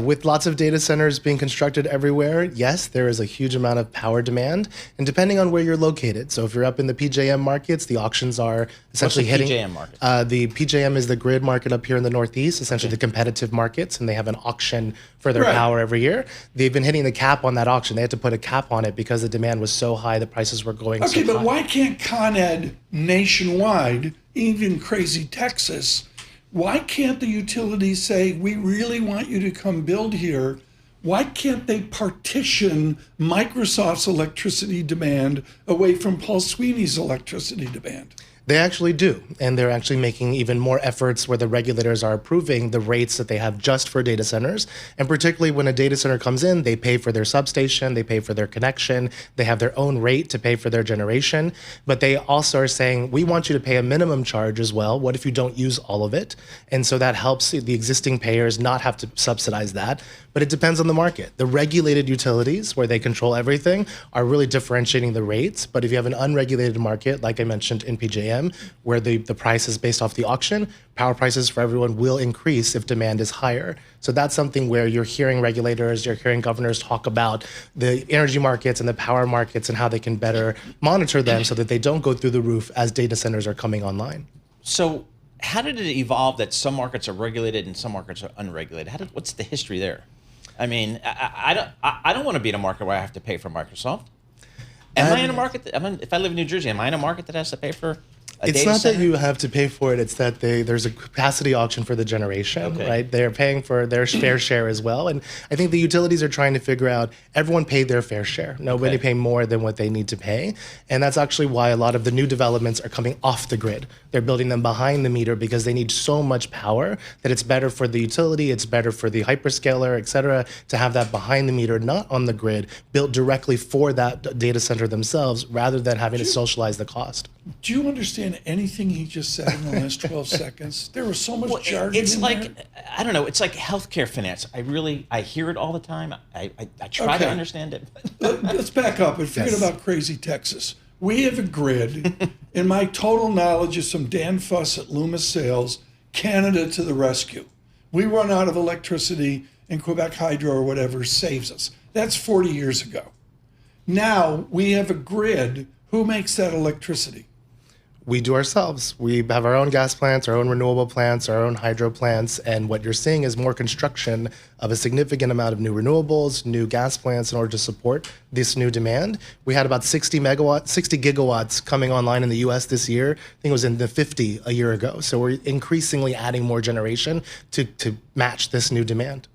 With lots of data centers being constructed everywhere, yes, there is a huge amount of power demand, and depending on where you're located. So if you're up in the PJM markets, the auctions are essentially What's the hitting. PJM market? The PJM is the grid market up here in the Northeast, essentially the competitive markets, and they have an auction for their power every year. They've been hitting the cap on that auction. They had to put a cap on it because the demand was so high, the prices were going so high. Okay, but why can't Con Ed nationwide, even crazy Texas, why can't the utilities say, we really want you to come build here? Why can't they partition Microsoft's electricity demand away from Paul Sweeney's electricity demand? They actually do, and they're actually making even more efforts where the regulators are approving the rates that they have just for data centers. And particularly when a data center comes in, they pay for their substation, they pay for their connection, they have their own rate to pay for their generation. But they also are saying, we want you to pay a minimum charge as well. What if you don't use all of it? And so that helps the existing payers not have to subsidize that. But it depends on the market. The regulated utilities, where they control everything, are really differentiating the rates. But if you have an unregulated market, like I mentioned in PJM, where the price is based off the auction, power prices for everyone will increase if demand is higher. So that's something where you're hearing regulators, you're hearing governors talk about the energy markets and the power markets and how they can better monitor them so that they don't go through the roof as data centers are coming online. So how did it evolve that some markets are regulated and some markets are unregulated? What's the history there? I mean, I don't want to be in a market where I have to pay for Microsoft. Am I in a market if I live in New Jersey, am I in a market that has to pay for a It's data not center? that you have to pay for it. It's that there's a capacity auction for the generation, right? They're paying for their fair share as well. And I think the utilities are trying to figure out, everyone paid their fair share. Nobody pay more than what they need to pay. And that's actually why a lot of the new developments are coming off the grid. They're building them behind the meter because they need so much power that it's better for the utility, it's better for the hyperscaler, et cetera, to have that behind the meter, not on the grid, built directly for that data center themselves, rather than having to socialize the cost. Do you understand anything he just said in the last 12 seconds? There was so much jargon It's in like, there. I don't know, it's like healthcare finance. I hear it all the time. I try to understand it. Let's back up and forget about crazy Texas. We have a grid, and my total knowledge is from Dan Fuss at Loomis Sales, Canada to the rescue. We run out of electricity, and Quebec Hydro or whatever saves us. That's 40 years ago. Now we have a grid. Who makes that electricity? We do ourselves. We have our own gas plants, our own renewable plants, our own hydro plants, and what you're seeing is more construction of a significant amount of new renewables, new gas plants in order to support this new demand. We had about 60 gigawatts coming online in the US this year. I think it was in the 50 a year ago. So we're increasingly adding more generation to match this new demand.